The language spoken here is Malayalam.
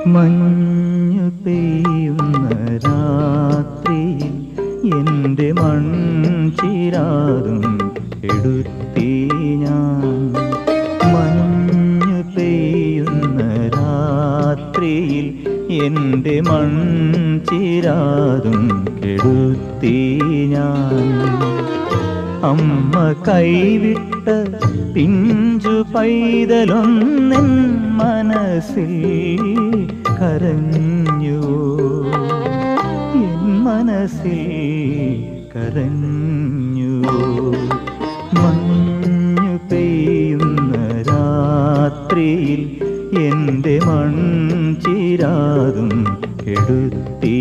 മഞ്ഞു പെയ്യുന്ന രാത്രിയിൽ എൻ്റെ മൺചിരാതും എടുത്തി ഞാൻ. മഞ്ഞു പെയ്യുന്ന രാത്രിയിൽ എൻ്റെ മൺചിരാതും കെടുത്തി ഞാൻ. അമ്മ കൈവിട്ട പിഞ്ചു പൈതലൊന്നെൻ മനസ്സിൽ കരഞ്ഞു, എൻ മനസ്സിൽ കരഞ്ഞു. മഞ്ഞു പെയ്യുന്ന രാത്രിയിൽ എൻ്റെ മൺചിരാതും കെടുത്തി